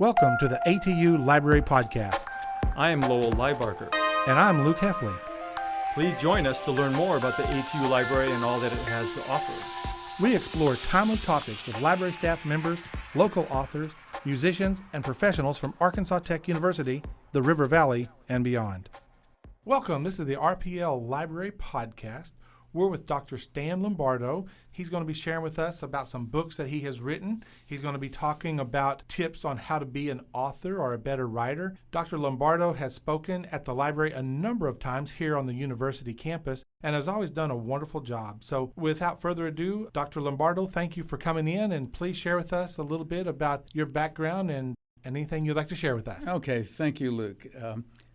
Welcome to the ATU Library Podcast. I am Lowell Liebarker. And I'm Luke Heffley. Please join us to learn more about the ATU Library and all that it has to offer. We explore timely topics with library staff members, local authors, musicians, and professionals from Arkansas Tech University, the River Valley, and beyond. Welcome. This is the RPL Library Podcast. We're with Dr. Stan Lombardo. He's going to be sharing with us about some books that he has written. He's going to be talking about tips on how to be an author or a better writer. Dr. Lombardo has spoken at the library a number of times here on the university campus and has always done a wonderful job. So without further ado, Dr. Lombardo, thank you for coming in, and please share with us a little bit about your background and anything you'd like to share with us. Okay, thank you, Luke.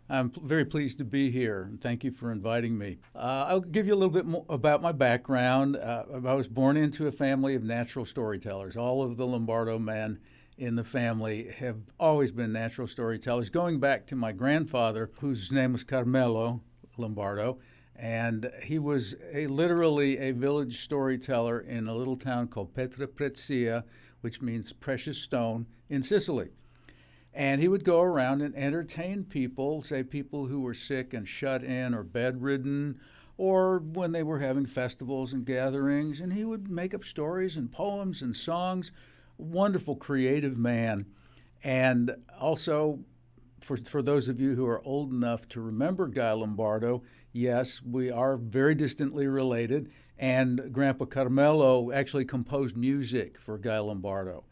I'm very pleased to be here. Thank you for inviting me. I'll give you a little bit more about my background. I was born into a family of natural storytellers. All of the Lombardo men in the family have always been natural storytellers, going back to my grandfather, whose name was Carmelo Lombardo, and he was literally a village storyteller in a little town called Petra Prezia, which means precious stone, in Sicily. And he would go around and entertain people, say people who were sick and shut in or bedridden, or when they were having festivals and gatherings, and he would make up stories and poems and songs. Wonderful, creative man. And also, for those of you who are old enough to remember Guy Lombardo, yes, we are very distantly related, and Grandpa Carmelo actually composed music for Guy Lombardo.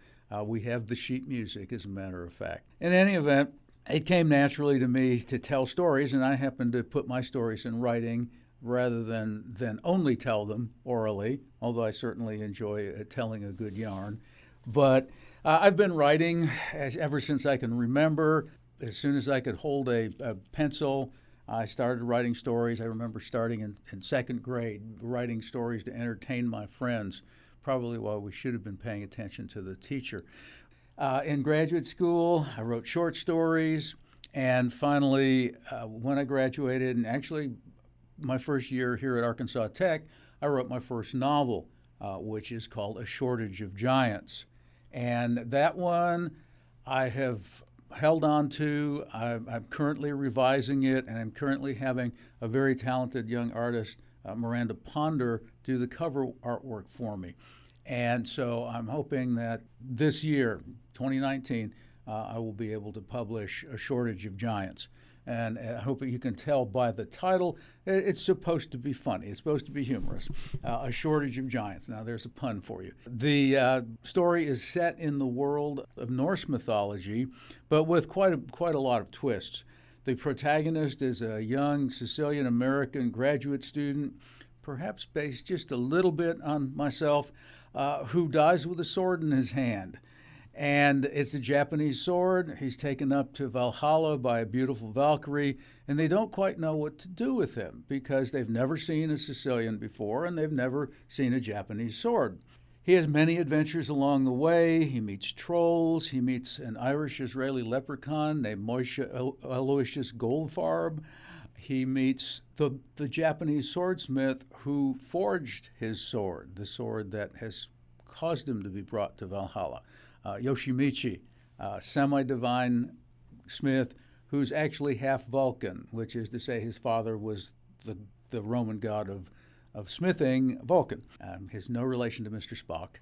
We have the sheet music, as a matter of fact. In any event, it came naturally to me to tell stories, and I happen to put my stories in writing rather than only tell them orally, although I certainly enjoy telling a good yarn. But I've been writing ever since I can remember. As soon as I could hold a pencil, I started writing stories. I remember starting in second grade, writing stories to entertain my friends, probably while we should have been paying attention to the teacher. In graduate school, I wrote short stories, and finally, when I graduated, and actually my first year here at Arkansas Tech, I wrote my first novel, which is called A Shortage of Giants. And that one I have held on to. I'm currently revising it, and I'm currently having a very talented young artist, Miranda Ponder, do the cover artwork for me. And so I'm hoping that this year, 2019, I will be able to publish A Shortage of Giants. And I hope that you can tell by the title, it's supposed to be funny. It's supposed to be humorous. A Shortage of Giants. Now, there's a pun for you. The story is set in the world of Norse mythology, but with quite a lot of twists. The protagonist is a young Sicilian-American graduate student, perhaps based just a little bit on myself, who dies with a sword in his hand. And it's a Japanese sword. He's taken up to Valhalla by a beautiful Valkyrie, and they don't quite know what to do with him because they've never seen a Sicilian before and they've never seen a Japanese sword. He has many adventures along the way. He meets trolls. He meets an Irish-Israeli leprechaun named Moishe Aloysius Goldfarb. He meets the Japanese swordsmith who forged his sword, the sword that has caused him to be brought to Valhalla. Yoshimichi, semi-divine smith who's actually half Vulcan, which is to say his father was the Roman god of smithing, Vulcan. He's no relation to Mr. Spock.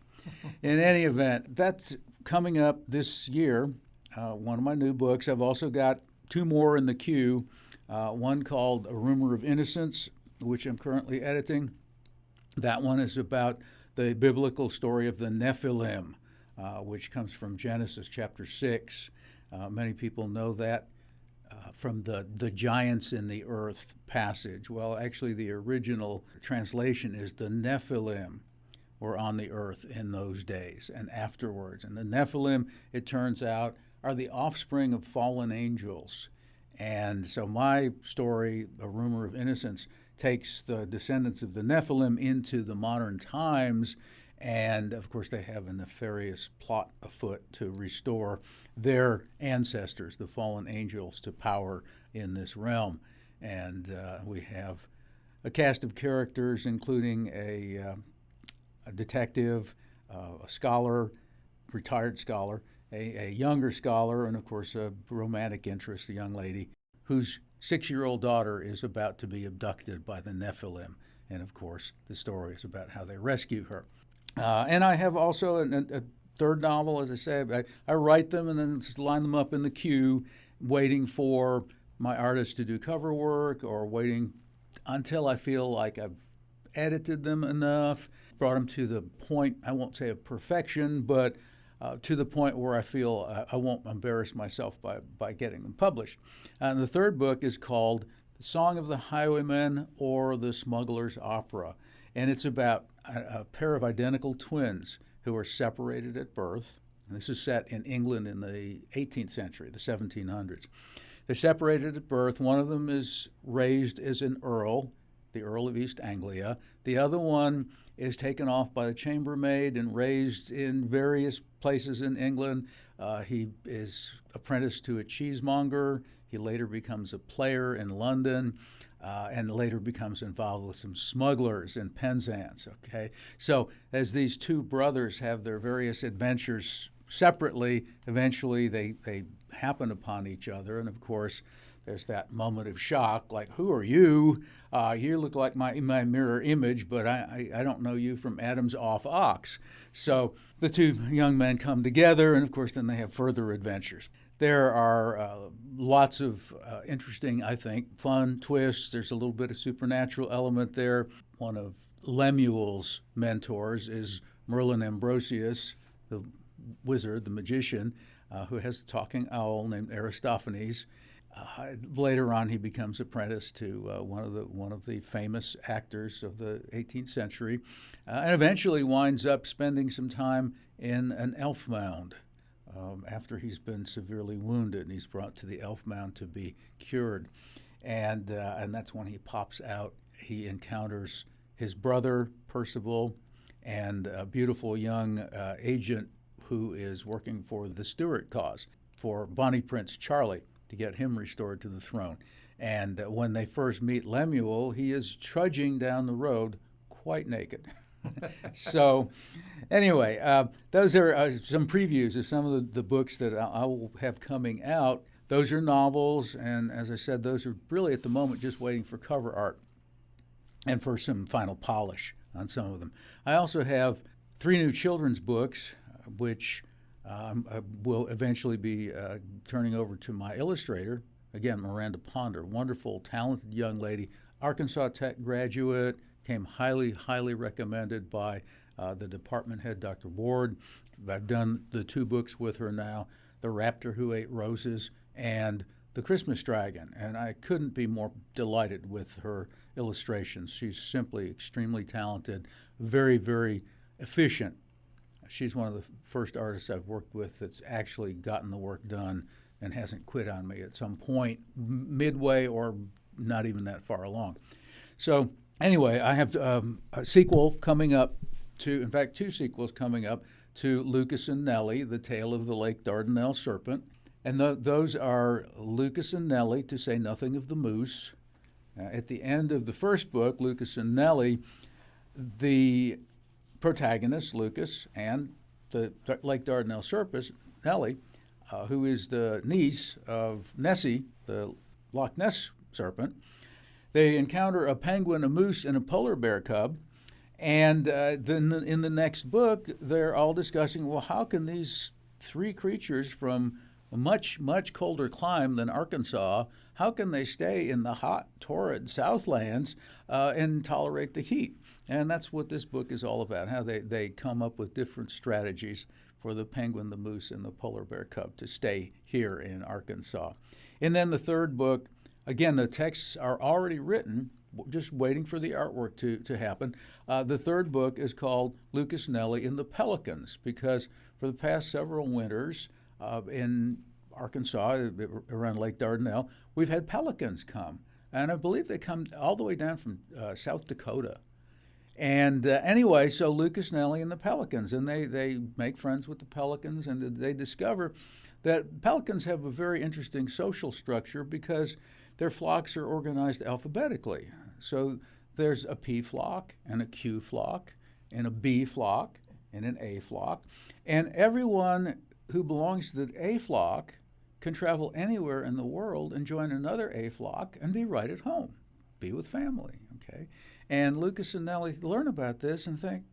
In any event, that's coming up this year, one of my new books. I've also got two more in the queue. One called A Rumor of Innocence, which I'm currently editing. That one is about the biblical story of the Nephilim, which comes from Genesis chapter 6. Many people know that from the giants in the earth passage. Well, actually, the original translation is the Nephilim were on the earth in those days and afterwards. And the Nephilim, it turns out, are the offspring of fallen angels. And so my story, A Rumor of Innocence, takes the descendants of the Nephilim into the modern times, and of course they have a nefarious plot afoot to restore their ancestors, the fallen angels, to power in this realm. And we have a cast of characters, including a detective, a scholar, retired scholar, a younger scholar, and of course a romantic interest, a young lady whose 6-year-old daughter is about to be abducted by the Nephilim. And of course, the story is about how they rescue her. And I have also a third novel, as I say. I write them and then just line them up in the queue, waiting for my artist to do cover work or waiting until I feel like I've edited them enough, brought them to the point, I won't say of perfection, but to the point where I feel I won't embarrass myself by getting them published. And the third book is called The Song of the Highwayman or The Smuggler's Opera. And it's about a pair of identical twins who are separated at birth. And this is set in England in the 18th century, the 1700s. They're separated at birth. One of them is raised as an earl, the Earl of East Anglia. The other one is taken off by the chambermaid and raised in various places in England. He is apprenticed to a cheesemonger. He later becomes a player in London, and later becomes involved with some smugglers in Penzance. Okay, so as these two brothers have their various adventures separately, eventually they happen upon each other, and of course there's that moment of shock, like, who are you? You look like my mirror image, but I don't know you from Adam's off ox. So the two young men come together, and of course then they have further adventures. There are lots of interesting, I think, fun twists. There's a little bit of supernatural element there. One of Lemuel's mentors is Merlin Ambrosius, the wizard, the magician, who has a talking owl named Aristophanes. Later on, he becomes apprenticed to one of the famous actors of the 18th century, and eventually winds up spending some time in an elf mound after he's been severely wounded, and he's brought to the elf mound to be cured. And that's when he pops out. He encounters his brother, Percival, and a beautiful young agent who is working for the Stuart cause, for Bonnie Prince Charlie, to get him restored to the throne. And when they first meet Lemuel, he is trudging down the road quite naked. So anyway, those are some previews of some of the books that I will have coming out. Those are novels, and as I said, those are really at the moment just waiting for cover art and for some final polish on some of them. I also have 3 new children's books, which I will eventually be turning over to my illustrator, again, Miranda Ponder, wonderful, talented young lady, Arkansas Tech graduate, came highly, highly recommended by the department head, Dr. Ward. I've done the 2 books with her now, The Raptor Who Ate Roses and The Christmas Dragon, and I couldn't be more delighted with her illustrations. She's simply extremely talented, very, very efficient. She's one of the first artists I've worked with that's actually gotten the work done and hasn't quit on me at some point, midway or not even that far along. So anyway, I have a sequel coming up in fact, 2 sequels coming up to Lucas and Nellie, The Tale of the Lake Dardanelle Serpent. And those are Lucas and Nellie, to say nothing of the moose. At the end of the first book, Lucas and Nellie, the protagonist, Lucas, and the Lake Dardanelle Serpent, Nellie, who is the niece of Nessie, the Loch Ness serpent, they encounter a penguin, a moose, and a polar bear cub. And then in the next book, they're all discussing, well, how can these 3 creatures from a much, much colder clime than Arkansas, how can they stay in the hot, torrid Southlands and tolerate the heat? And that's what this book is all about, how they come up with different strategies for the penguin, the moose, and the polar bear cub to stay here in Arkansas. And then the third book, again, the texts are already written, just waiting for the artwork to happen. The third book is called Lucas and Nellie and the Pelicans, because for the past several winters in Arkansas, around Lake Dardanelle, we've had pelicans come. And I believe they come all the way down from South Dakota. And anyway, so Lucas, Nellie, and the pelicans, and they make friends with the pelicans, and they discover that pelicans have a very interesting social structure because their flocks are organized alphabetically. So there's a P flock, and a Q flock, and a B flock, and an A flock, and everyone who belongs to the A flock can travel anywhere in the world and join another A flock and be right at home, be with family, okay? And Lucas and Nellie learn about this and think,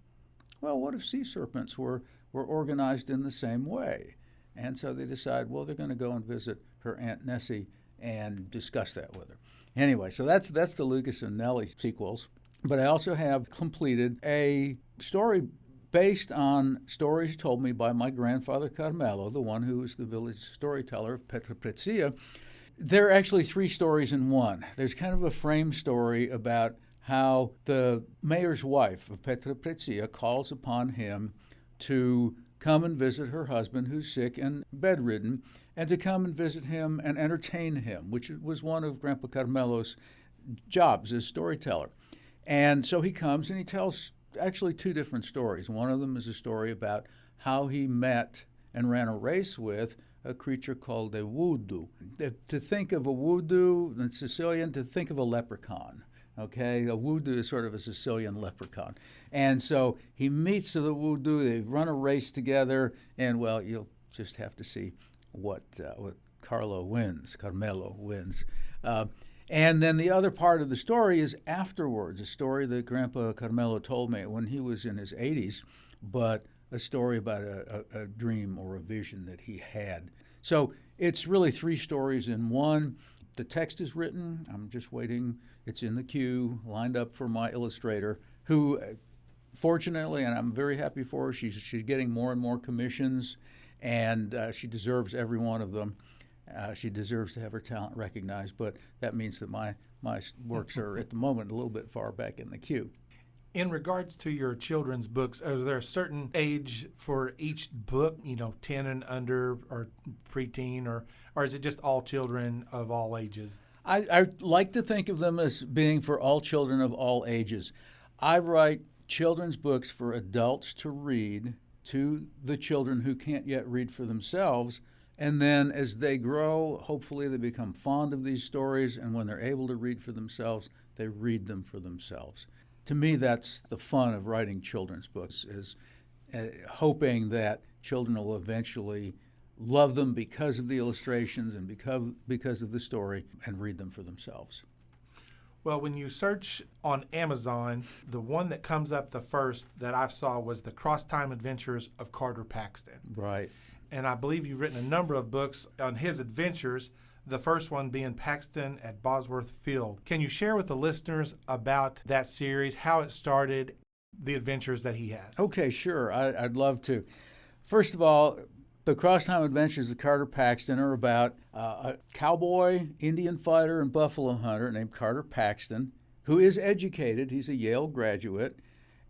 well, what if sea serpents were organized in the same way? And so they decide, well, they're going to go and visit her Aunt Nessie and discuss that with her. Anyway, so that's the Lucas and Nellie sequels. But I also have completed a story based on stories told me by my grandfather Carmelo, the one who was the village storyteller of Petra Prezia. There are actually 3 stories in one. There's kind of a frame story about how the mayor's wife of Petra Prezia calls upon him to come and visit her husband who's sick and bedridden, and to come and visit him and entertain him, which was one of Grandpa Carmelo's jobs as storyteller. And so he comes and he tells actually 2 different stories. One of them is a story about how he met and ran a race with a creature called a voodoo. To think of a voodoo in Sicilian, to think of a leprechaun. Okay, a voodoo is sort of a Sicilian leprechaun. And so he meets the voodoo, they run a race together, and well, you'll just have to see what Carmelo wins. And then the other part of the story is afterwards, a story that Grandpa Carmelo told me when he was in his 80s, but a story about a dream or a vision that he had. So it's really 3 stories in one. The text is written. I'm just waiting. It's in the queue, lined up for my illustrator, who fortunately, and I'm very happy for her, she's getting more and more commissions, and she deserves every one of them. She deserves to have her talent recognized, but that means that my works are at the moment a little bit far back in the queue. In regards to your children's books, is there a certain age for each book, 10 and under or preteen, or is it just all children of all ages? I like to think of them as being for all children of all ages. I write children's books for adults to read to the children who can't yet read for themselves. And then as they grow, hopefully they become fond of these stories, and when they're able to read for themselves, they read them for themselves. To me, that's the fun of writing children's books, is hoping that children will eventually love them because of the illustrations and because of the story, and read them for themselves. Well, when you search on Amazon, the one that comes up the first that I saw was The Cross-Time Adventures of Carter Paxton. Right. And I believe you've written a number of books on his adventures, the first one being Paxton at Bosworth Field. Can you share with the listeners about that series, how it started, the adventures that he has? Okay, sure. I'd love to. First of all, The Cross-Time Adventures of Carter Paxton are about a cowboy, Indian fighter, and buffalo hunter named Carter Paxton, who is educated. He's a Yale graduate,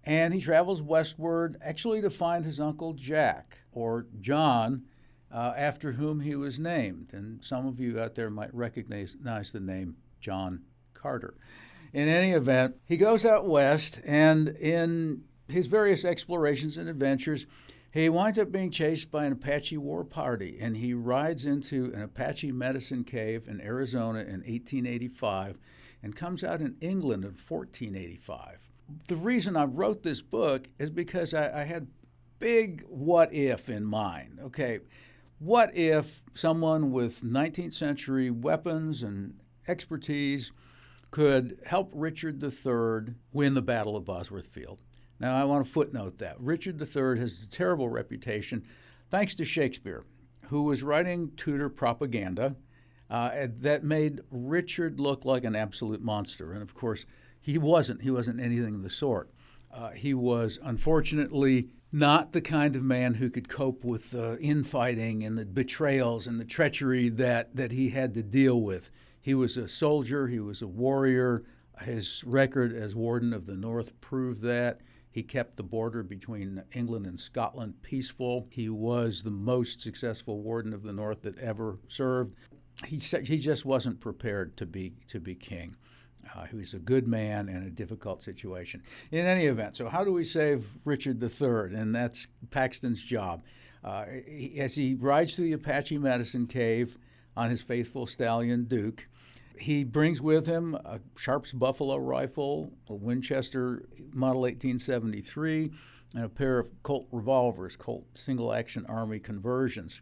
and he travels westward actually to find his uncle Jack, or John, after whom he was named. And some of you out there might recognize the name John Carter. In any event, he goes out west, and in his various explorations and adventures, he winds up being chased by an Apache war party, and he rides into an Apache medicine cave in Arizona in 1885 and comes out in England in 1485. The reason I wrote this book is because I had big what if in mind. Okay, what if someone with 19th century weapons and expertise could help Richard III win the Battle of Bosworth Field? Now, I want to footnote that. Richard III has a terrible reputation thanks to Shakespeare, who was writing Tudor propaganda that made Richard look like an absolute monster. And of course, he wasn't. He wasn't anything of the sort. He was, unfortunately, not the kind of man who could cope with the infighting and the betrayals and the treachery that he had to deal with. He was a soldier. He was a warrior. His record as Warden of the North proved that. He kept the border between England and Scotland peaceful. He was the most successful Warden of the North that ever served. He just wasn't prepared to be king. He was a good man in a difficult situation. In any event, so how do we save Richard III? And that's Paxton's job. As he rides through the Apache medicine cave on his faithful stallion, Duke, he brings with him a Sharp's buffalo rifle, a Winchester Model 1873, and a pair of Colt revolvers, Colt single-action army conversions.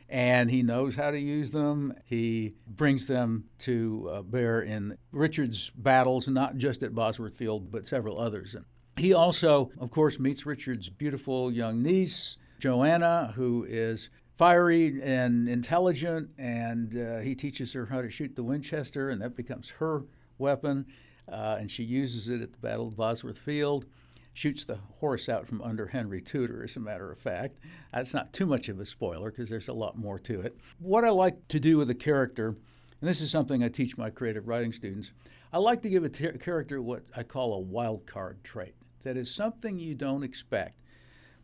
And he knows how to use them. He brings them to bear in Richard's battles, not just at Bosworth Field, but several others. And he also, of course, meets Richard's beautiful young niece, Joanna, who is fiery and intelligent, and he teaches her how to shoot the Winchester, and that becomes her weapon, and she uses it at the Battle of Bosworth Field. Shoots the horse out from under Henry Tudor, as a matter of fact. That's not too much of a spoiler because there's a lot more to it. What I like to do with a character, and this is something I teach my creative writing students, I like to give a character what I call a wild card trait. That is something you don't expect.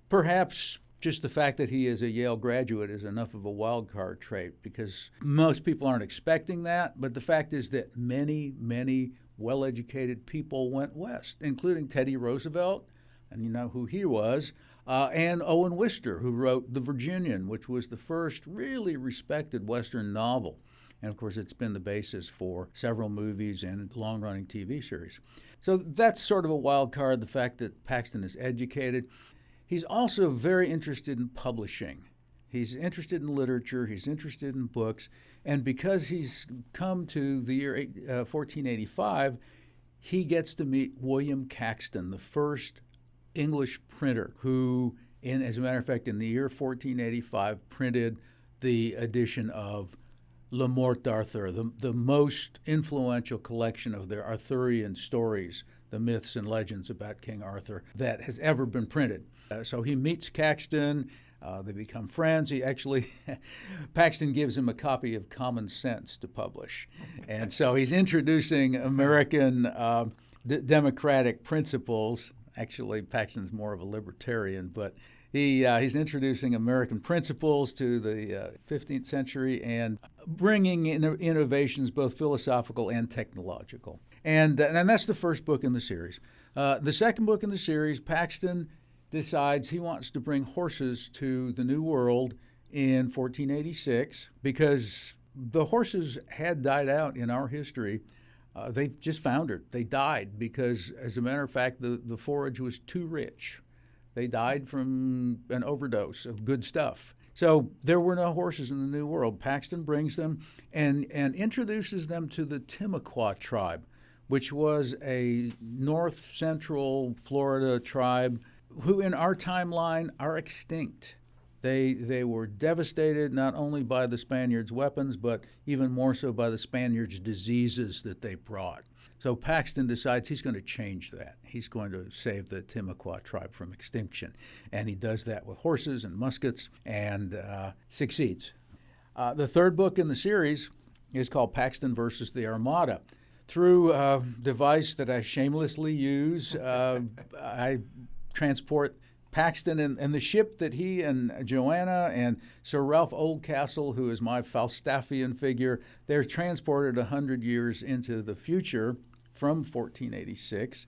Perhaps just the fact that he is a Yale graduate is enough of a wild card trait because most people aren't expecting that, but the fact is that many, many well-educated people went west, including Teddy Roosevelt, and you know who he was, and Owen Wister, who wrote The Virginian, which was the first really respected Western novel. And, of course, it's been the basis for several movies and long-running TV series. So that's sort of a wild card, the fact that Paxton is educated. He's also very interested in publishing. He's interested in literature. He's interested in books. And because he's come to the year 1485, he gets to meet William Caxton, the first English printer who, as a matter of fact, in the year 1485, printed the edition of Le Morte d'Arthur, the most influential collection of their Arthurian stories, the myths and legends about King Arthur, that has ever been printed. So he meets Caxton. They become friends. He actually, Paxton gives him a copy of Common Sense to publish. And so he's introducing American democratic principles. Actually, Paxton's more of a libertarian, but he's introducing American principles to the 15th century and bringing in innovations, both philosophical and technological. And that's the first book in the series. The second book in the series, Paxton decides he wants to bring horses to the New World in 1486 because the horses had died out in our history. They just foundered. They died because, as a matter of fact, the forage was too rich. They died from an overdose of good stuff. So there were no horses in the New World. Paxton brings them and introduces them to the Timucua tribe, which was a north central Florida tribe who in our timeline are extinct. They were devastated not only by the Spaniards' weapons, but even more so by the Spaniards' diseases that they brought. So Paxton decides he's going to change that. He's going to save the Timucua tribe from extinction. And he does that with horses and muskets and succeeds. The third book in the series is called Paxton versus the Armada. Through a device that I shamelessly use, I transport Paxton and the ship that he and Joanna and Sir Ralph Oldcastle, who is my Falstaffian figure, they're transported 100 years into the future from 1486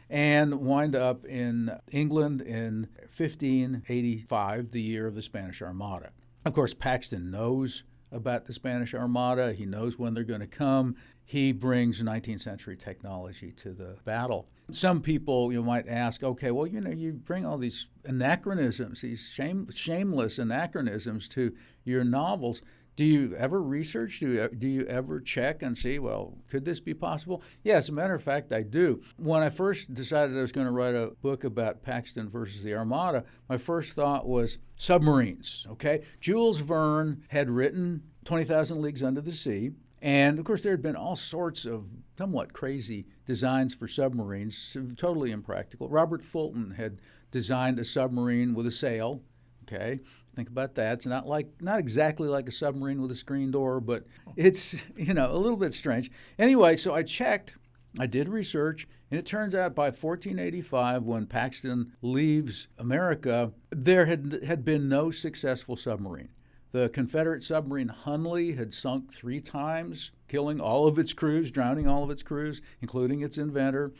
and wind up in England in 1585, the year of the Spanish Armada. Of course, Paxton knows about the Spanish Armada. He knows when they're going to come. He brings 19th century technology to the battle. Some people might ask, okay, well, you bring all these anachronisms, these shameless anachronisms to your novels. Do you ever research? Do you ever check and see, well, could this be possible? Yeah, as a matter of fact, I do. When I first decided I was going to write a book about Paxton versus the Armada, my first thought was submarines, okay? Jules Verne had written 20,000 Leagues Under the Sea, and of course there had been all sorts of somewhat crazy designs for submarines, totally impractical. Robert Fulton had designed a submarine with a sail, okay? Think about that. It's not exactly like a submarine with a screen door, but it's, a little bit strange. Anyway, so I checked, I did research, and it turns out by 1485, when Paxton leaves America, there had been no successful submarine. The Confederate submarine Hunley had sunk 3 times, killing all of its crews, drowning all of its crews, including its inventor.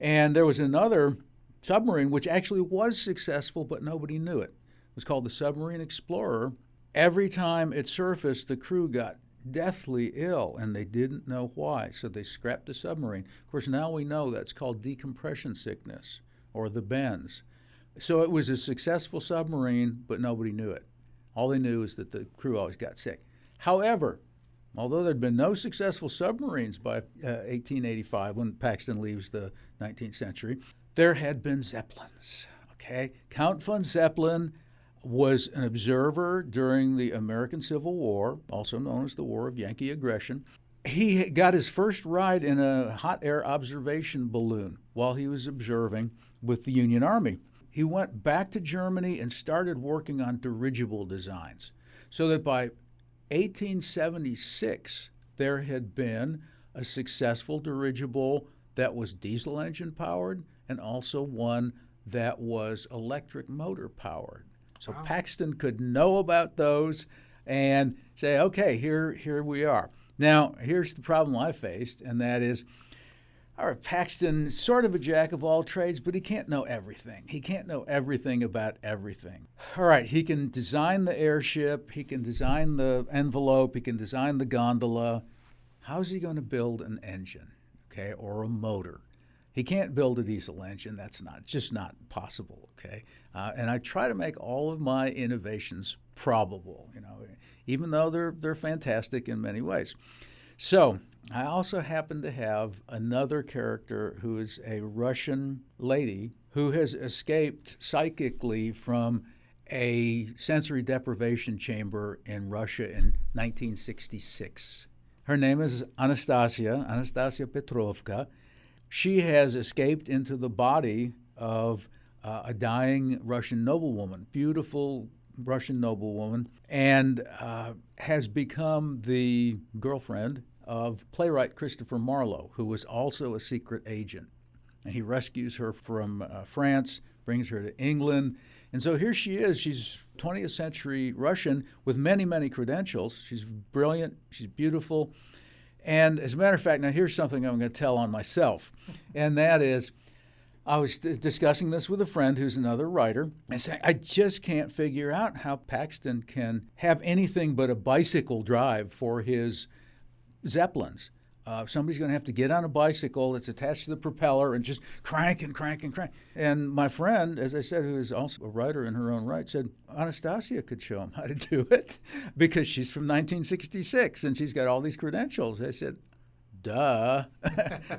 And there was another submarine which actually was successful, but nobody knew it. It was called the Submarine Explorer. Every time it surfaced, the crew got deathly ill, and they didn't know why, so they scrapped the submarine. Of course, now we know that's called decompression sickness, or the bends. So it was a successful submarine, but nobody knew it. All they knew is that the crew always got sick. However, although there had been no successful submarines by 1885, when Paxton leaves the 19th century, there had been Zeppelins. Okay, Count von Zeppelin was an observer during the American Civil War, also known as the War of Yankee Aggression. He got his first ride in a hot air observation balloon while he was observing with the Union Army. He went back to Germany and started working on dirigible designs, so that by 1876, there had been a successful dirigible that was diesel engine powered and also one that was electric motor powered. So wow. Paxton could know about those and say, okay, here we are. Now, here's the problem I faced, and that is, all right, Paxton, sort of a jack of all trades, but he can't know everything. He can't know everything about everything. All right, he can design the airship, he can design the envelope, he can design the gondola. How's he going to build an engine, okay, or a motor? He can't build a diesel engine. That's just not possible, okay? And I try to make all of my innovations probable, even though they're fantastic in many ways. So I also happen to have another character who is a Russian lady who has escaped psychically from a sensory deprivation chamber in Russia in 1966. Her name is Anastasia Petrovka. She has escaped into the body of a dying Russian noblewoman, beautiful Russian noblewoman, and has become the girlfriend of playwright Christopher Marlowe, who was also a secret agent. And he rescues her from France, brings her to England. And so here she is. She's 20th century Russian with many, many credentials. She's brilliant. She's beautiful. And as a matter of fact, now here's something I'm going to tell on myself, and that is I was discussing this with a friend who's another writer and saying, I just can't figure out how Paxton can have anything but a bicycle drive for his Zeppelins. Somebody's going to have to get on a bicycle that's attached to the propeller and just crank and crank and crank. And my friend, as I said, who is also a writer in her own right, said Anastasia could show him how to do it because she's from 1966 and she's got all these credentials. I said, duh.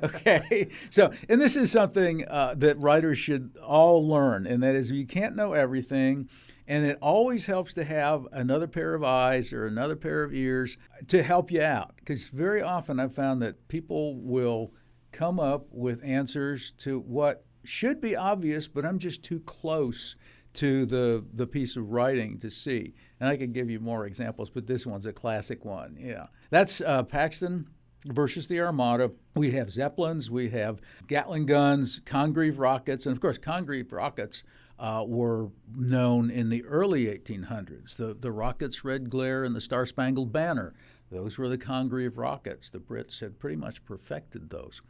Okay. So, and this is something that writers should all learn, and that is you can't know everything. And it always helps to have another pair of eyes or another pair of ears to help you out. Because very often I've found that people will come up with answers to what should be obvious, but I'm just too close to the piece of writing to see. And I could give you more examples, but this one's a classic one. Yeah. That's Paxton versus the Armada. We have Zeppelins, we have Gatling guns, Congreve rockets, and of course Congreve rockets were known in the early 1800s. The rocket's red glare and the Star-Spangled Banner, those were the Congreve rockets. The Brits had pretty much perfected those.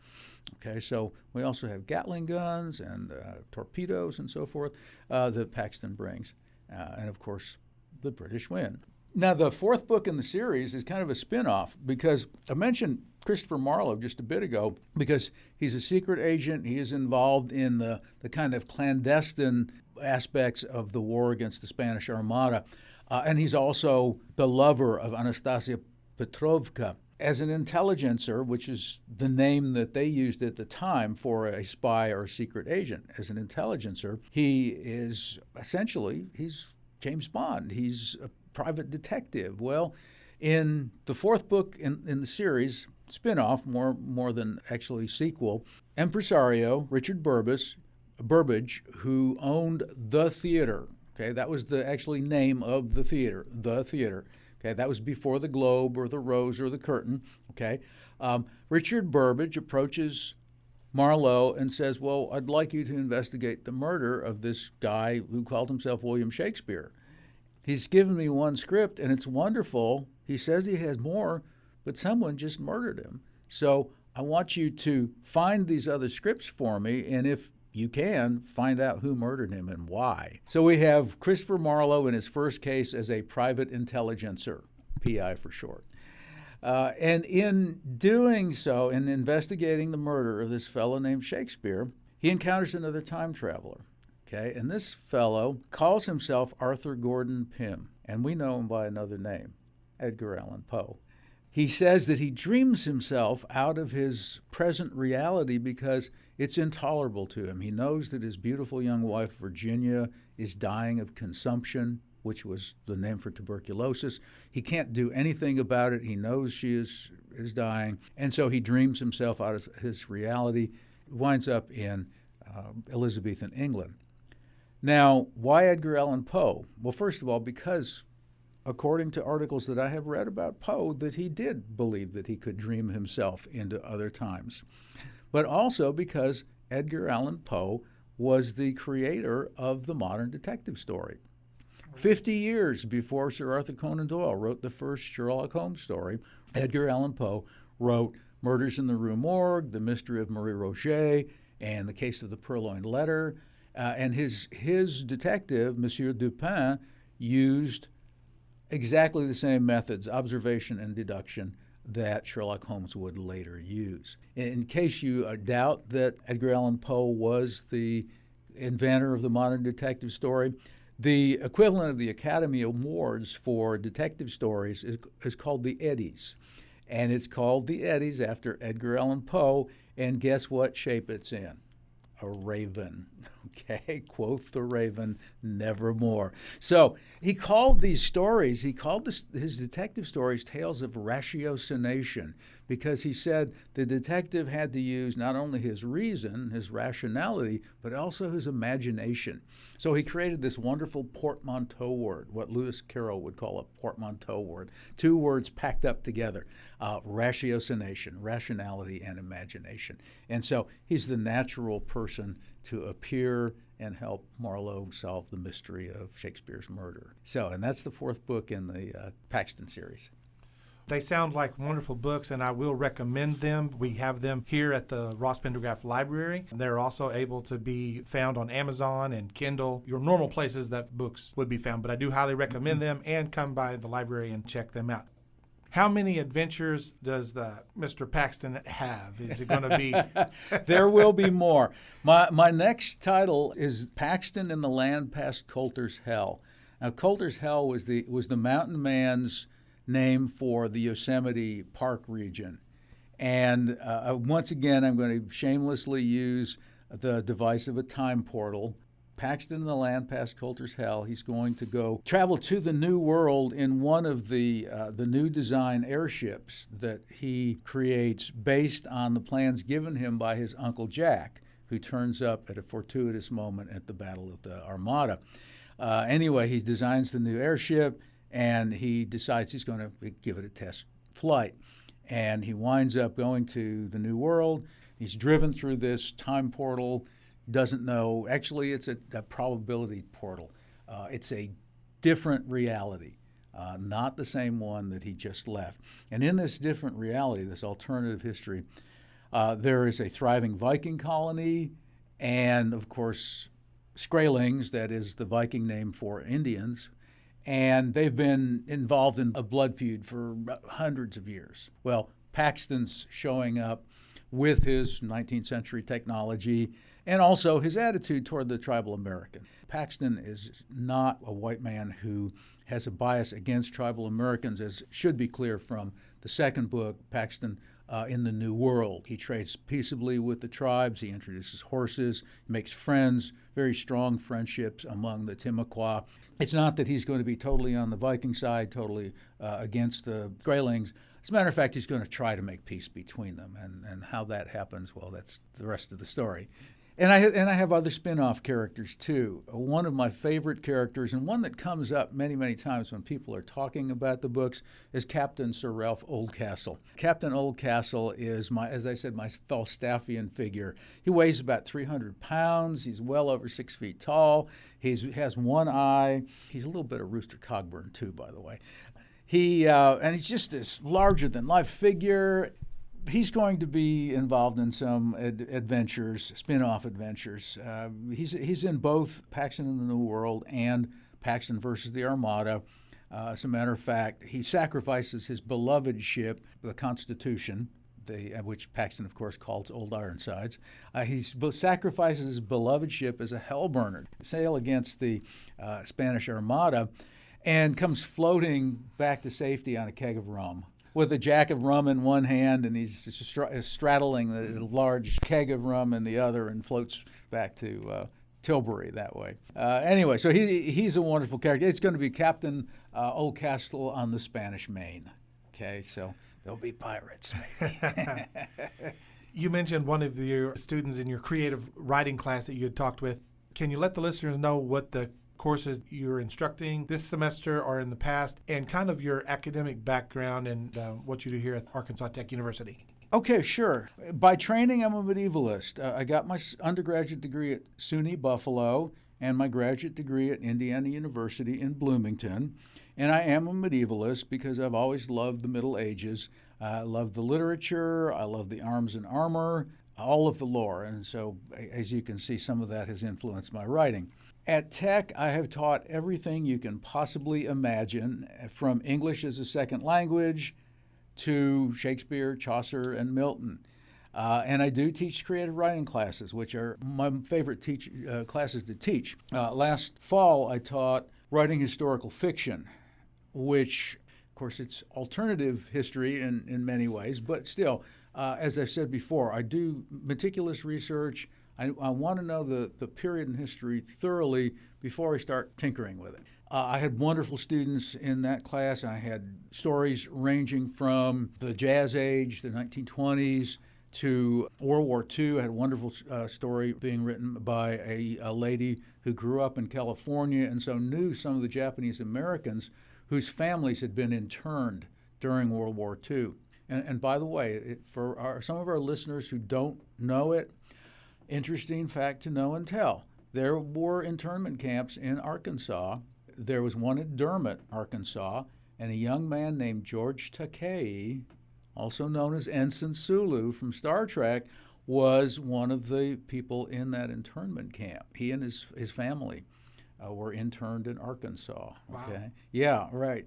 Okay, so we also have Gatling guns and torpedoes and so forth that Paxton brings. And of course, the British win. Now, the fourth book in the series is kind of a spin-off because I mentioned Christopher Marlowe just a bit ago because he's a secret agent. He is involved in the kind of clandestine aspects of the war against the Spanish Armada. And he's also the lover of Anastasia Petrovka. As an intelligencer, which is the name that they used at the time for a spy or a secret agent, as an intelligencer, he is essentially, he's James Bond. He's a private detective. Well, in the fourth book in the series, spin-off, more than actually sequel, impresario Richard Burbage, who owned the theater. Okay, that was the actually name of the theater, the theater. Okay, that was before the Globe or the Rose or the Curtain. Okay, Richard Burbage approaches Marlowe and says, well, I'd like you to investigate the murder of this guy who called himself William Shakespeare. He's given me one script, and it's wonderful. He says he has more, but someone just murdered him. So I want you to find these other scripts for me, and if you can, find out who murdered him and why. So we have Christopher Marlowe in his first case as a private intelligencer, PI for short. And in doing so, in investigating the murder of this fellow named Shakespeare, he encounters another time traveler. Okay, and this fellow calls himself Arthur Gordon Pym, and we know him by another name, Edgar Allan Poe. He says that he dreams himself out of his present reality because it's intolerable to him. He knows that his beautiful young wife, Virginia, is dying of consumption, which was the name for tuberculosis. He can't do anything about it. He knows she is dying, and so he dreams himself out of his reality, winds up in Elizabethan England. Now, why Edgar Allan Poe? Well, first of all, because according to articles that I have read about Poe, that he did believe that he could dream himself into other times. But also because Edgar Allan Poe was the creator of the modern detective story. 50 years before Sir Arthur Conan Doyle wrote the first Sherlock Holmes story, Edgar Allan Poe wrote Murders in the Rue Morgue, The Mystery of Marie Roget, and The Case of the Purloined Letter. And his detective, Monsieur Dupin, used exactly the same methods, observation and deduction, that Sherlock Holmes would later use. In case you doubt that Edgar Allan Poe was the inventor of the modern detective story, the equivalent of the Academy Awards for detective stories is called the Eddies. And it's called the Eddies after Edgar Allan Poe, and guess what shape it's in? A raven. Okay, quoth the raven, nevermore. So he called these stories, his detective stories tales of ratiocination, because he said the detective had to use not only his reason, his rationality, but also his imagination. So he created this wonderful portmanteau word, what Lewis Carroll would call a portmanteau word, two words packed up together, ratiocination, rationality and imagination. And so he's the natural person to appear and help Marlowe solve the mystery of Shakespeare's murder. So, and that's the fourth book in the Paxton series. They sound like wonderful books, and I will recommend them. We have them here at the Ross Pendergraft Library. They're also able to be found on Amazon and Kindle, your normal places that books would be found. But I do highly recommend them, and come by the library and check them out. How many adventures does the Mr. Paxton have? Is it going to be? There will be more. My next title is Paxton in the Land Past Coulter's Hell. Now, Coulter's Hell was the mountain man's name for the Yosemite Park region. And once again, I'm going to shamelessly use the device of a time portal. Paxton in the Land Past Coulter's Hell. He's going to go travel to the New World in one of the new design airships that he creates based on the plans given him by his Uncle Jack, who turns up at a fortuitous moment at the Battle of the Armada. Anyway, he designs the new airship, and he decides he's going to give it a test flight. And he winds up going to the New World. He's driven through this time portal, doesn't know. Actually, it's a probability portal. It's a different reality, not the same one that he just left. And in this different reality, this alternative history, there is a thriving Viking colony and, of course, Skraelings, that is the Viking name for Indians, and they've been involved in a blood feud for hundreds of years. Well, Paxton's showing up with his 19th century technology and also his attitude toward the tribal American. Paxton is not a white man who has a bias against tribal Americans, as should be clear from the second book, Paxton in the New World. He trades peaceably with the tribes. He introduces horses, makes friends, very strong friendships among the Timucua. It's not that he's going to be totally on the Viking side, totally against the Skraelings. As a matter of fact, he's going to try to make peace between them. And how that happens, well, that's the rest of the story. And I have other spin-off characters, too. One of my favorite characters, and one that comes up many, many times when people are talking about the books, is Captain Sir Ralph Oldcastle. Captain Oldcastle is, as I said, my Falstaffian figure. He weighs about 300 pounds. He's well over 6 feet tall. He has one eye. He's a little bit of Rooster Cogburn, too, by the way. And he's just this larger-than-life figure. He's going to be involved in some adventures, spin-off adventures. He's in both Paxton in the New World and Paxton versus the Armada. As a matter of fact, he sacrifices his beloved ship, the Constitution, which Paxton, of course, calls Old Ironsides. He sacrifices his beloved ship as a hell burner, sail against the Spanish Armada, and comes floating back to safety on a keg of rum, with a jack of rum in one hand, and he's straddling the large keg of rum in the other, and floats back to Tilbury that way. Anyway, so he's a wonderful character. It's going to be Captain Oldcastle on the Spanish Main. Okay, so there'll be pirates, maybe. You mentioned one of your students in your creative writing class that you had talked with. Can you let the listeners know what the courses you're instructing this semester or in the past, and kind of your academic background and what you do here at Arkansas Tech University? Okay, sure. By training, I'm a medievalist. I got my undergraduate degree at SUNY Buffalo and my graduate degree at Indiana University in Bloomington. And I am a medievalist because I've always loved the Middle Ages. I love the literature, I love the arms and armor, all of the lore. And so, as you can see, some of that has influenced my writing. At Tech, I have taught everything you can possibly imagine, from English as a second language to Shakespeare, Chaucer, and Milton. And I do teach creative writing classes, which are my favorite classes to teach. Last fall, I taught writing historical fiction, which, of course, it's alternative history in many ways, but still, as I've said before, I do meticulous research. I want to know the period in history thoroughly before I start tinkering with it. I had wonderful students in that class. I had stories ranging from the Jazz Age, the 1920s, to World War II. I had a wonderful story being written by a lady who grew up in California and so knew some of the Japanese Americans whose families had been interned during World War II. And by the way, for some of our listeners who don't know it, interesting fact to know and tell, there were internment camps in Arkansas. There was one at Dermott, Arkansas, and a young man named George Takei, also known as Ensign Sulu from Star Trek, was one of the people in that internment camp. He and his family were interned in Arkansas. Okay. Wow. Yeah, right.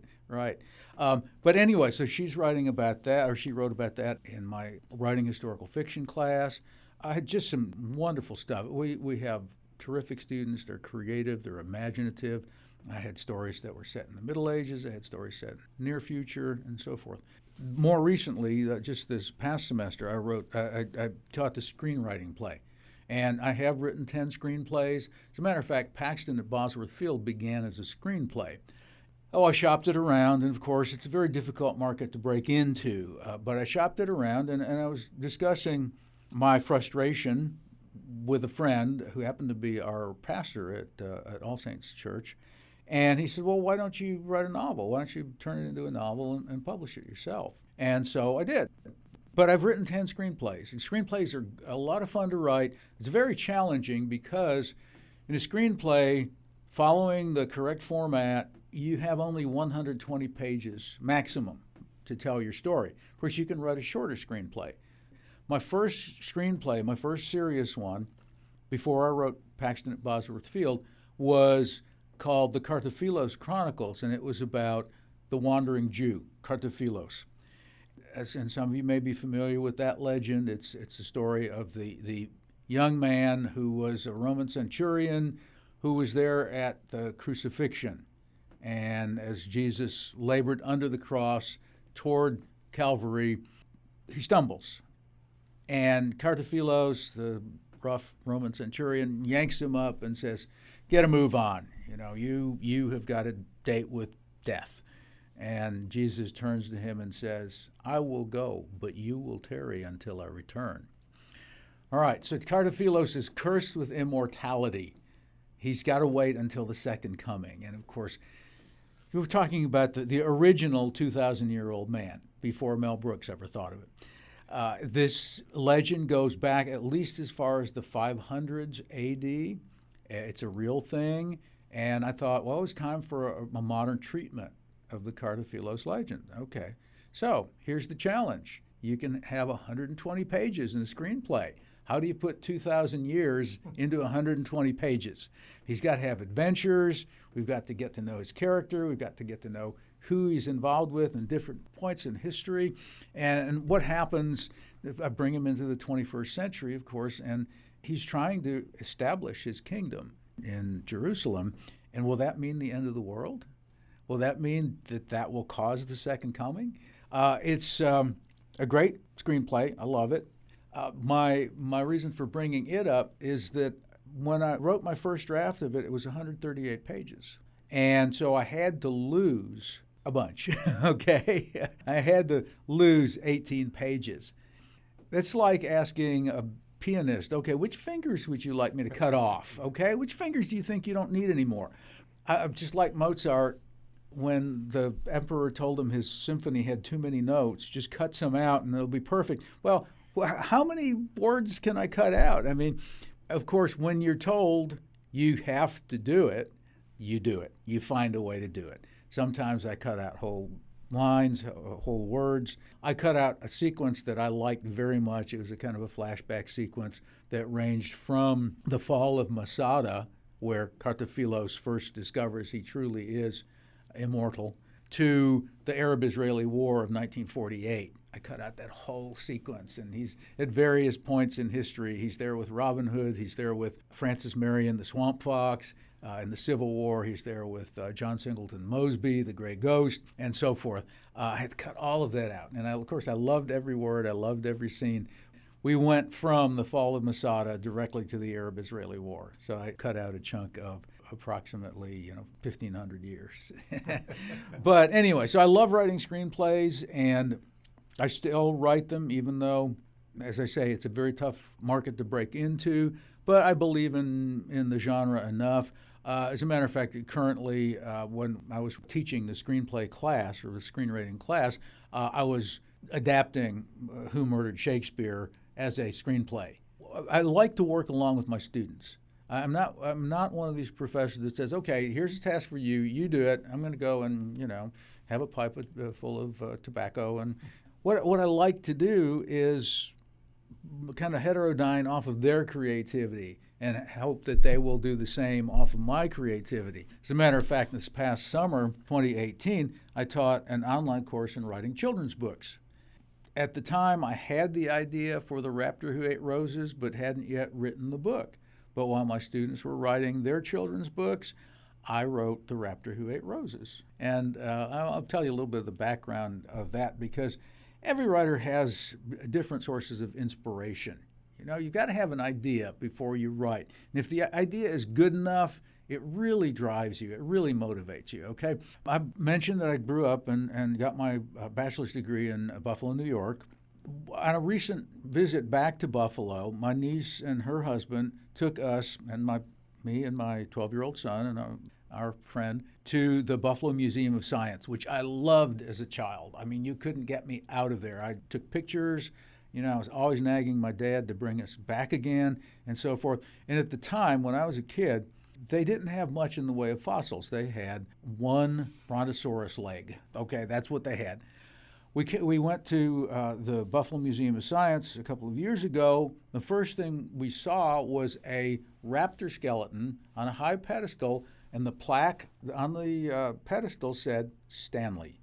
But anyway, so she's writing about that, or she wrote about that in my writing historical fiction class. I had just some wonderful stuff. We have terrific students. They're creative. They're imaginative. I had stories that were set in the Middle Ages. I had stories set in the near future, and so forth. More recently, just this past semester, I taught the screenwriting play. And I have written 10 screenplays. As a matter of fact, Paxton at Bosworth Field began as a screenplay. I shopped it around, and of course, it's a very difficult market to break into. But I shopped it around, and I was discussing my frustration with a friend who happened to be our pastor at All Saints Church. And he said, well, why don't you write a novel? Why don't you turn it into a novel and publish it yourself? And so I did. But I've written 10 screenplays. And screenplays are a lot of fun to write. It's very challenging because in a screenplay, following the correct format, you have only 120 pages maximum to tell your story. Of course, you can write a shorter screenplay. My first screenplay, my first serious one, before I wrote Paxton at Bosworth Field, was called The Kartophilos Chronicles, and it was about the wandering Jew, Kartophilos. And some of you may be familiar with that legend. It's a story of the young man who was a Roman centurion who was there at the crucifixion. And as Jesus labored under the cross toward Calvary, he stumbles. And Kartophilos, the rough Roman centurion, yanks him up and says, get a move on. You have got a date with death. And Jesus turns to him and says, I will go, but you will tarry until I return. All right, so Kartophilos is cursed with immortality. He's got to wait until the second coming. And of course, we were talking about the original 2,000-year-old man before Mel Brooks ever thought of it. This legend goes back at least as far as the 500s AD. It's a real thing. And I thought, well, it was time for a modern treatment of the Kartophilos legend. Okay, so here's the challenge. You can have 120 pages in a screenplay. How do you put 2,000 years into 120 pages? He's got to have adventures. We've got to get to know his character. We've got to get to know who he's involved with in different points in history. And what happens if I bring him into the 21st century, of course, and he's trying to establish his kingdom in Jerusalem. And will that mean the end of the world? Will that mean that will cause the second coming? It's a great screenplay. I love it. My reason for bringing it up is that when I wrote my first draft of it, it was 138 pages. And so I had to lose a bunch, okay? I had to lose 18 pages. That's like asking a pianist, okay, which fingers would you like me to cut off, okay? Which fingers do you think you don't need anymore? Just like Mozart, when the emperor told him his symphony had too many notes, just cut some out and it'll be perfect. Well, how many words can I cut out? I mean, of course, when you're told you have to do it, you do it. You find a way to do it. Sometimes I cut out whole lines, whole words. I cut out a sequence that I liked very much. It was a kind of a flashback sequence that ranged from the fall of Masada, where Kartaphilos first discovers he truly is immortal, to the Arab-Israeli War of 1948. I cut out that whole sequence, and he's at various points in history. He's there with Robin Hood. He's there with Francis Marion, the Swamp Fox. In the Civil War, he's there with John Singleton Mosby, the Gray Ghost, and so forth. I had to cut all of that out. And of course, I loved every word. I loved every scene. We went from the fall of Masada directly to the Arab-Israeli War. So I cut out a chunk of approximately 1,500 years. But anyway, so I love writing screenplays, and I still write them, even though, as I say, it's a very tough market to break into. But I believe in the genre enough. As a matter of fact, currently, when I was teaching the screenplay class or the screenwriting class, I was adapting Who Murdered Shakespeare as a screenplay. I like to work along with my students. I'm not one of these professors that says, okay, here's a task for you. You do it. I'm going to go and have a pipe full of tobacco. And what I like to do is kind of heterodyne off of their creativity and hope that they will do the same off of my creativity. As a matter of fact, this past summer, 2018, I taught an online course in writing children's books. At the time, I had the idea for The Raptor Who Ate Roses, but hadn't yet written the book. But while my students were writing their children's books, I wrote The Raptor Who Ate Roses. And I'll tell you a little bit of the background of that, because every writer has different sources of inspiration. You've got to have an idea before you write. And if the idea is good enough, it really drives you. It really motivates you, okay? I mentioned that I grew up and got my bachelor's degree in Buffalo, New York. On a recent visit back to Buffalo, my niece and her husband took us and me and my 12-year-old son and our friend to the Buffalo Museum of Science, which I loved as a child. I mean, you couldn't get me out of there. I took pictures. I was always nagging my dad to bring us back again and so forth. And at the time, when I was a kid, they didn't have much in the way of fossils. They had one brontosaurus leg. Okay, that's what they had. We went to the Buffalo Museum of Science a couple of years ago. The first thing we saw was a raptor skeleton on a high pedestal, and the plaque on the pedestal said Stanley.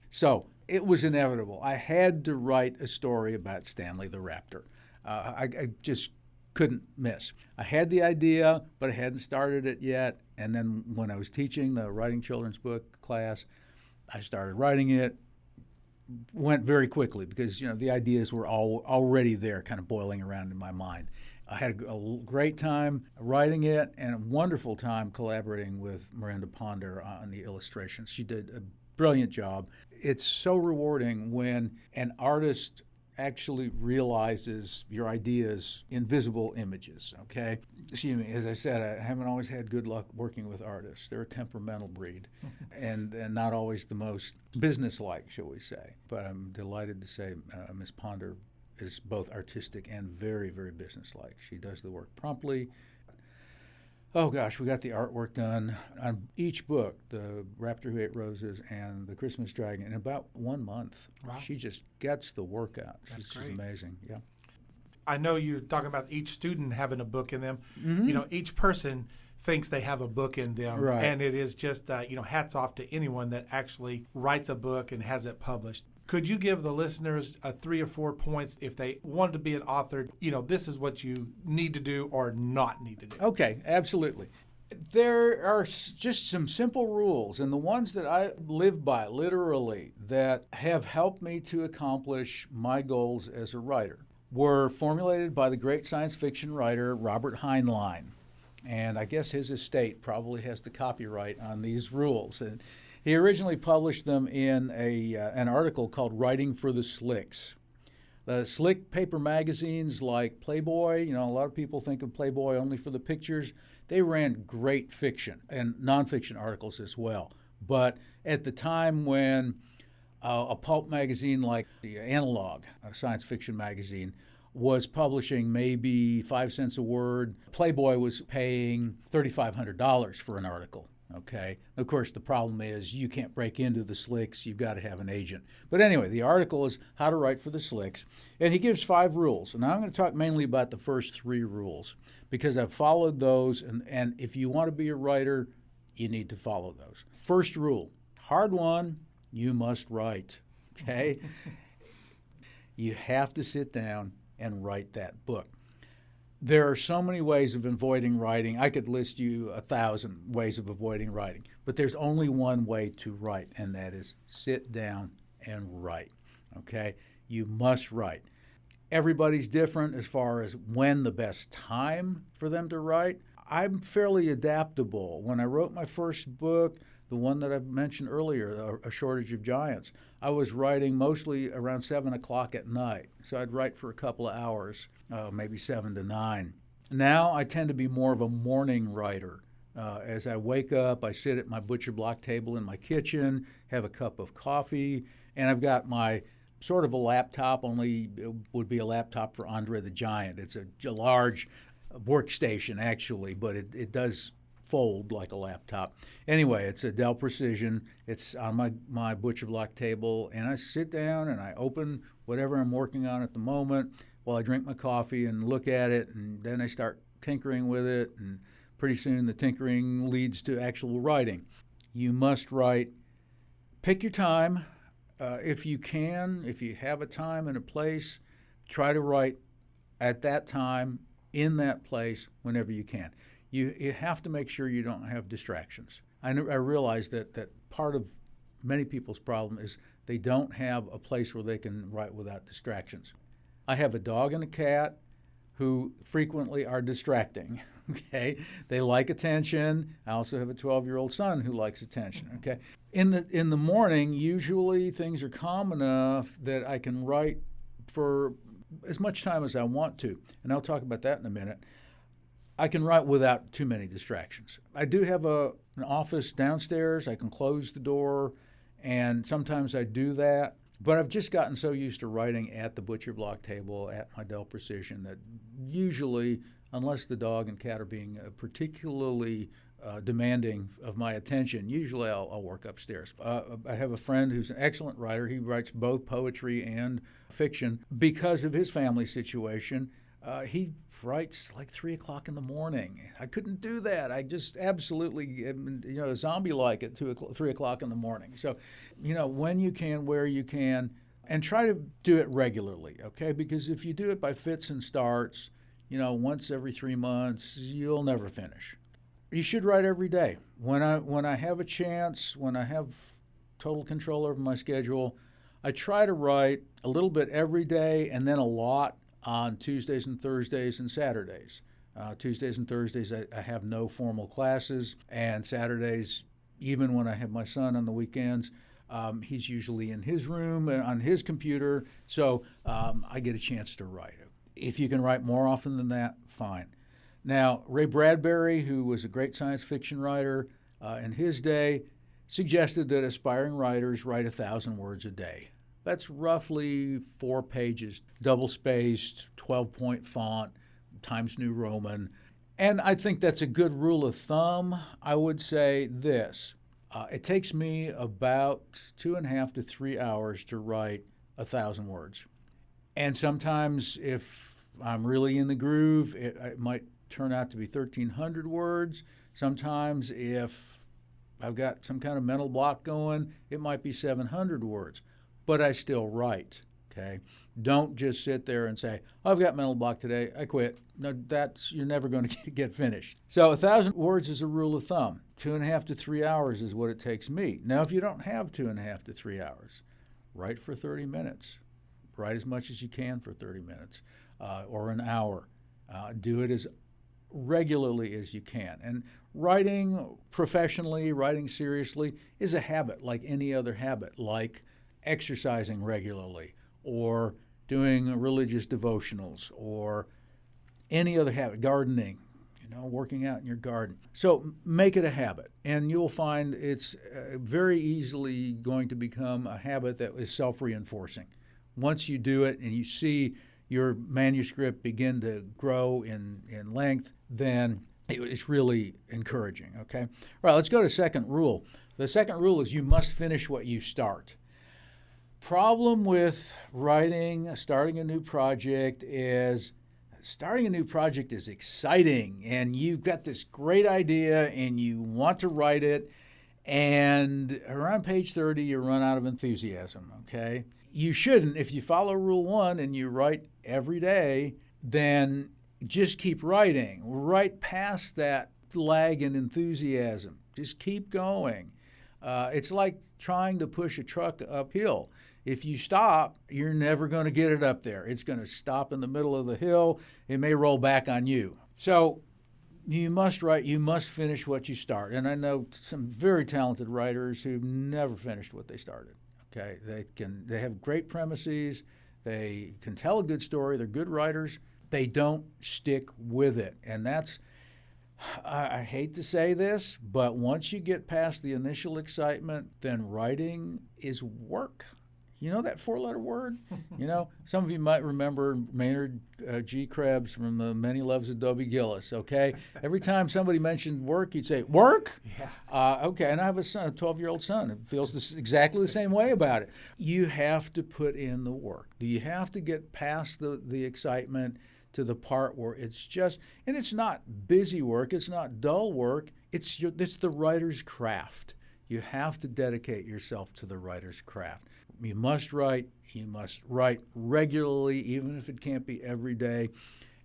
So it was inevitable. I had to write a story about Stanley the raptor. I just couldn't miss. I had the idea, but I hadn't started it yet. And then when I was teaching the writing children's book class, I started writing it. Went very quickly because the ideas were already there, kind of boiling around in my mind. I had a great time writing it and a wonderful time collaborating with Miranda Ponder on the illustrations. She did a brilliant job. It's so rewarding when an artist actually realizes your ideas in visible images, okay? Excuse me, as I said, I haven't always had good luck working with artists. They're a temperamental breed and not always the most businesslike, shall we say. But I'm delighted to say Ms. Ponder is both artistic and very, very businesslike. She does the work promptly. Oh gosh, we got the artwork done on each book, The Raptor Who Ate Roses and The Christmas Dragon, in about 1 month. Wow. She just gets the work out. That's She's great. amazing, yeah. I know you're talking about each student having a book in them. Mm-hmm. Each person thinks they have a book in them. Right. And it is just, hats off to anyone that actually writes a book and has it published. Could you give the listeners 3 or 4 points if they wanted to be an author? This is what you need to do or not need to do. Okay, absolutely. There are just some simple rules, and the ones that I live by, literally, that have helped me to accomplish my goals as a writer, were formulated by the great science fiction writer Robert Heinlein. And I guess his estate probably has the copyright on these rules. And he originally published them in an article called Writing for the Slicks. The slick paper magazines like Playboy, a lot of people think of Playboy only for the pictures. They ran great fiction and nonfiction articles as well. But at the time when a pulp magazine like the Analog, a science fiction magazine, was publishing maybe 5 cents a word, Playboy was paying $3,500 for an article. Okay. Of course, the problem is you can't break into the slicks. You've got to have an agent. But anyway, the article is How to Write for the Slicks. And he gives 5 rules. And I'm going to talk mainly about the first 3 rules because I've followed those. And if you want to be a writer, you need to follow those. First rule, hard one, you must write. Okay. You have to sit down and write that book. There are so many ways of avoiding writing. I could list you 1,000 ways of avoiding writing, but there's only one way to write, and that is sit down and write, okay? You must write. Everybody's different as far as when the best time for them to write. I'm fairly adaptable. When I wrote my first book, the one that I've mentioned earlier, A Shortage of Giants, I was writing mostly around 7 o'clock at night. So I'd write for a couple of hours, maybe 7 to 9. Now I tend to be more of a morning writer. As I wake up, I sit at my butcher block table in my kitchen, have a cup of coffee, and I've got my sort of a laptop, only it would be a laptop for Andre the Giant. It's a large workstation, actually, but it does fold like a laptop. Anyway, it's a Dell Precision. It's on my butcher block table, and I sit down and I open whatever I'm working on at the moment while I drink my coffee and look at it, and then I start tinkering with it, and pretty soon the tinkering leads to actual writing. You must write. Pick your time. If you can, if you have a time and a place, try to write at that time, in that place, whenever you can. You have to make sure you don't have distractions. I realize that part of many people's problem is they don't have a place where they can write without distractions. I have a dog and a cat who frequently are distracting, okay? They like attention. I also have a 12-year-old son who likes attention, okay? In the morning, usually things are calm enough that I can write for as much time as I want to, and I'll talk about that in a minute. I can write without too many distractions. I do have an office downstairs. I can close the door, and sometimes I do that. But I've just gotten so used to writing at the butcher block table at my Dell Precision that usually, unless the dog and cat are being particularly demanding of my attention, usually I'll work upstairs. I have a friend who's an excellent writer. He writes both poetry and fiction. Because of his family situation, he writes like 3 o'clock in the morning. I couldn't do that. I just absolutely, zombie-like at 3 o'clock in the morning. So, when you can, where you can, and try to do it regularly, okay? Because if you do it by fits and starts, once every 3 months, you'll never finish. You should write every day. When I have a chance, when I have total control over my schedule, I try to write a little bit every day and then a lot on Tuesdays and Thursdays and Saturdays. Tuesdays and Thursdays I have no formal classes, and Saturdays, even when I have my son on the weekends, he's usually in his room on his computer, so I get a chance to write. If you can write more often than that, fine. Now, Ray Bradbury, who was a great science fiction writer in his day, suggested that aspiring writers write 1,000 words a day. That's roughly 4 pages, double-spaced, 12-point font, Times New Roman. And I think that's a good rule of thumb. I would say this. It takes me about 2.5 to 3 hours to write 1,000 words. And sometimes if I'm really in the groove, it might turn out to be 1,300 words. Sometimes if I've got some kind of mental block going, it might be 700 words, but I still write, okay? Don't just sit there and say, oh, I've got mental block today, I quit. No, you're never going to get finished. So 1,000 words is a rule of thumb. 2.5 to 3 hours is what it takes me. Now, if you don't have 2.5 to 3 hours, write for 30 minutes. Write as much as you can for 30 minutes or an hour. Do it as regularly as you can. And writing professionally, writing seriously is a habit like any other habit, like exercising regularly or doing religious devotionals or any other habit, gardening, working out in your garden. So make it a habit, and you'll find it's very easily going to become a habit that is self-reinforcing. Once you do it and you see your manuscript begin to grow in length, then it's really encouraging, okay? All right, let's go to second rule. The second rule is you must finish what you start. Problem with starting a new project is exciting, and you've got this great idea and you want to write it, and around page 30 you run out of enthusiasm, okay? You shouldn't. If you follow rule 1 and you write every day, then just keep writing. Right past that lag in enthusiasm. Just keep going. It's like trying to push a truck uphill. If you stop, you're never going to get it up there. It's going to stop in the middle of the hill. It may roll back on you. So you must write. You must finish what you start. And I know some very talented writers who've never finished what they started. Okay, they have great premises. They can tell a good story. They're good writers. They don't stick with it. And that's, I hate to say this, but once you get past the initial excitement, then writing is work. You know that 4-letter word? Some of you might remember Maynard G. Krebs from Many Loves of Dobie Gillis, okay? Every time somebody mentioned work, you'd say, work? Yeah. Okay, and I have a 12-year-old son who feels exactly the same way about it. You have to put in the work. You have to get past the excitement to the part where it's just, and it's not busy work, it's not dull work, it's the writer's craft. You have to dedicate yourself to the writer's craft. You must write regularly, even if it can't be every day,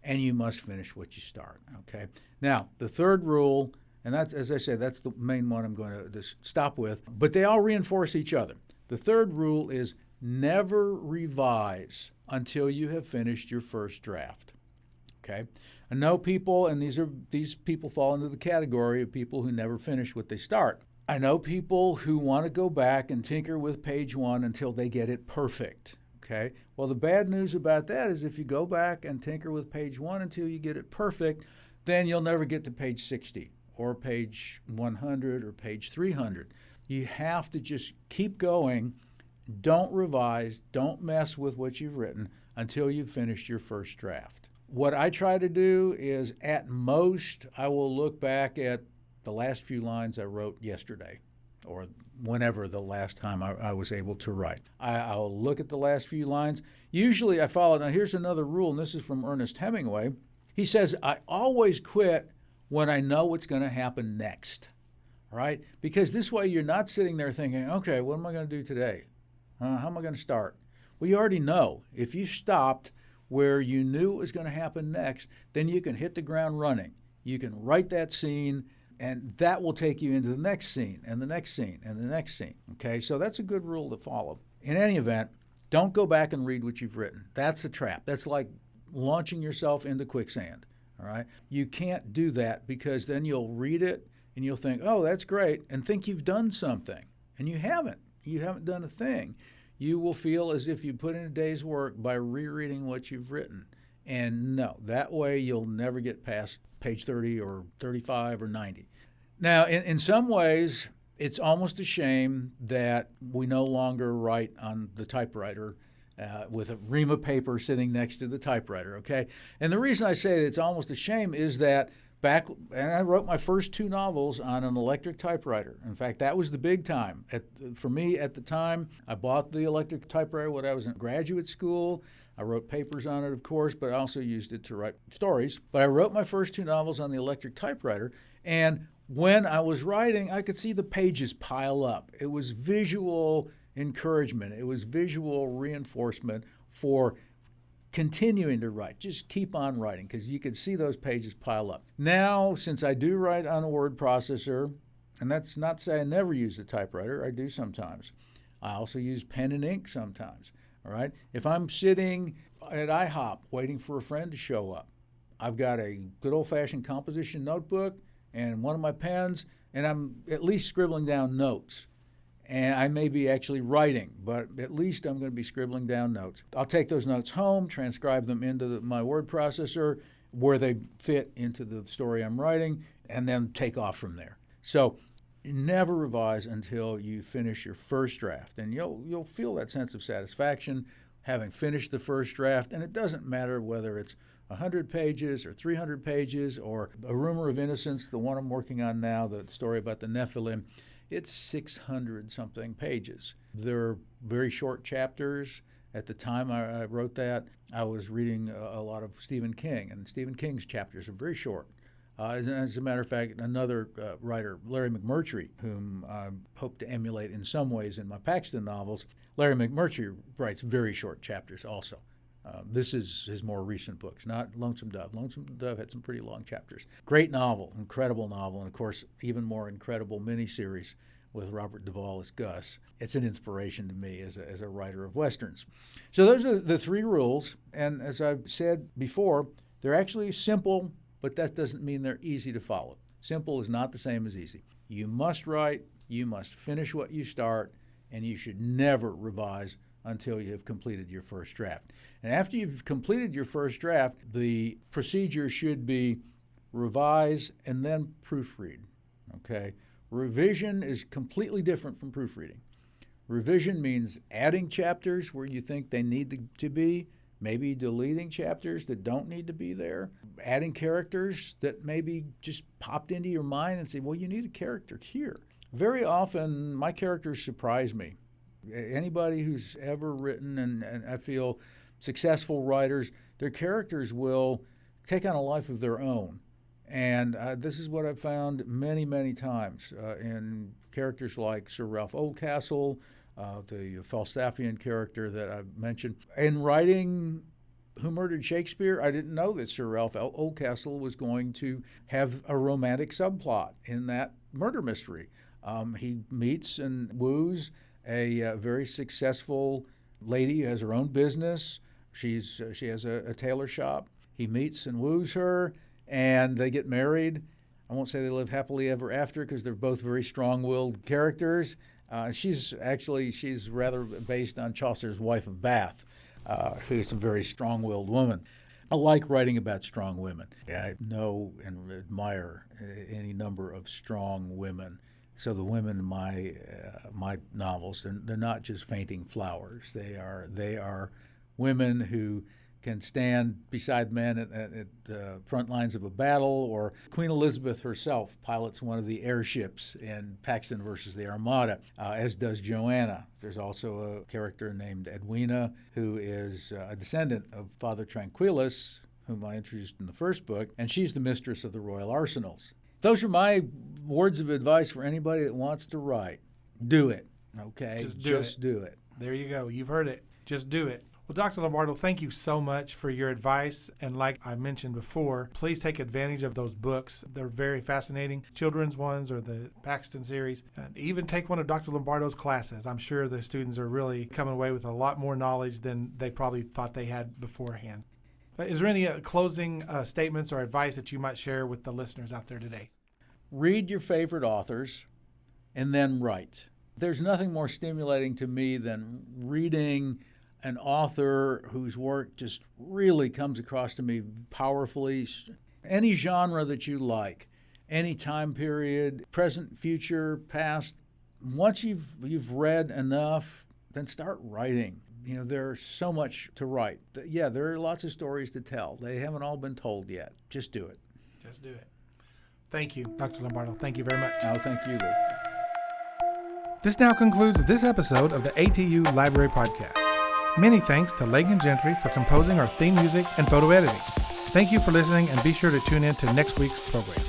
and you must finish what you start, okay? Now, the third rule, and that's, as I said, that's the main one I'm going to stop with, but they all reinforce each other. The third rule is never revise until you have finished your first draft, okay? I know people, and these people fall into the category of people who never finish what they start. I know people who want to go back and tinker with page 1 until they get it perfect, okay? Well, the bad news about that is if you go back and tinker with page 1 until you get it perfect, then you'll never get to page 60 or page 100 or page 300. You have to just keep going. Don't revise. Don't mess with what you've written until you've finished your first draft. What I try to do is, at most, I will look back at the last few lines I wrote yesterday or whenever the last time I was able to write. I'll look at the last few lines. Usually I follow, now here's another rule, and this is from Ernest Hemingway. He says, I always quit when I know what's going to happen next, right? Because this way you're not sitting there thinking, okay, what am I going to do today? How am I going to start? Well, you already know. If you stopped where you knew what was going to happen next, then you can hit the ground running. You can write that scene, and that will take you into the next scene and the next scene and the next scene, okay? So that's a good rule to follow. In any event, don't go back and read what you've written. That's a trap. That's like launching yourself into quicksand, all right? You can't do that because then you'll read it and you'll think, oh, that's great, and think you've done something, and you haven't. You haven't done a thing. You will feel as if you put in a day's work by rereading what you've written. And no, that way you'll never get past page 30 or 35 or 90. Now, in some ways, it's almost a shame that we no longer write on the typewriter with a ream of paper sitting next to the typewriter, okay? And the reason I say it's almost a shame is that And I wrote my first 2 novels on an electric typewriter. In fact, that was the big time. For me at the time, I bought the electric typewriter when I was in graduate school. I wrote papers on it, of course, but I also used it to write stories. But I wrote my first 2 novels on the electric typewriter, and when I was writing, I could see the pages pile up. It was visual encouragement. It was visual reinforcement for continuing to write. Just keep on writing, because you could see those pages pile up. Now, since I do write on a word processor, and that's not to say I never use a typewriter, I do sometimes. I also use pen and ink sometimes. All right. If I'm sitting at IHOP waiting for a friend to show up, I've got a good old-fashioned composition notebook and one of my pens, and I'm at least scribbling down notes. And I may be actually writing, but at least I'm going to be scribbling down notes. I'll take those notes home, transcribe them into my word processor where they fit into the story I'm writing, and then take off from there. So never revise until you finish your first draft, and you'll feel that sense of satisfaction having finished the first draft. And it doesn't matter whether it's 100 pages or 300 pages or A Rumor of Innocence, the one I'm working on now, the story about the Nephilim. It's 600-something pages. They're very short chapters. At the time I wrote that, I was reading a lot of Stephen King, and Stephen King's chapters are very short. As a matter of fact, another writer, Larry McMurtry, whom I hope to emulate in some ways in my Paxton novels, Larry McMurtry writes very short chapters also. This is his more recent books, not Lonesome Dove. Lonesome Dove had some pretty long chapters. Great novel, incredible novel, and of course, even more incredible miniseries with Robert Duvall as Gus. It's an inspiration to me as a writer of Westerns. So those are the 3 rules, and as I've said before, they're actually simple, but that doesn't mean they're easy to follow. Simple is not the same as easy. You must write, you must finish what you start, and you should never revise until you have completed your first draft. And after you've completed your first draft, the procedure should be revise and then proofread. Okay? Revision is completely different from proofreading. Revision means adding chapters where you think they need to be, maybe deleting chapters that don't need to be there, adding characters that maybe just popped into your mind and say, well, you need a character here. Very often, my characters surprise me. Anybody who's ever written, and I feel successful writers, their characters will take on a life of their own. And this is what I've found many, many times in characters like Sir Ralph Oldcastle, the Falstaffian character that I've mentioned. In writing Who Murdered Shakespeare, I didn't know that Sir Ralph Oldcastle was going to have a romantic subplot in that murder mystery. He meets and woos a very successful lady who has her own business. She has a tailor shop. He meets and woos her, and they get married. I won't say they live happily ever after, because they're both very strong-willed characters. She's rather based on Chaucer's wife of Bath, who's a very strong-willed woman. I like writing about strong women. I know and admire any number of strong women. So the women in my novels, they're not just fainting flowers. They are women who can stand beside men at the front lines of a battle, or Queen Elizabeth herself pilots one of the airships in Paxton versus the Armada, as does Joanna. There's also a character named Edwina, who is a descendant of Father Tranquillus, whom I introduced in the first book, and she's the mistress of the Royal Arsenals. Those are my words of advice for anybody that wants to write. Do it, okay? Just do it. There you go. You've heard it. Just do it. Well, Dr. Lombardo, thank you so much for your advice. And like I mentioned before, please take advantage of those books. They're very fascinating. Children's ones or the Paxton series. And even take one of Dr. Lombardo's classes. I'm sure the students are really coming away with a lot more knowledge than they probably thought they had beforehand. Is there any closing statements or advice that you might share with the listeners out there today? Read your favorite authors and then write. There's nothing more stimulating to me than reading an author whose work just really comes across to me powerfully. Any genre that you like, any time period, present, future, past. Once you've read enough, then start writing. You know, there's so much to write. Yeah, there are lots of stories to tell. They haven't all been told yet. Just do it. Just do it. Thank you, Dr. Lombardo. Thank you very much. Oh, thank you, Luke. This now concludes this episode of the ATU Library Podcast. Many thanks to Lagan Gentry for composing our theme music and photo editing. Thank you for listening, and be sure to tune in to next week's program.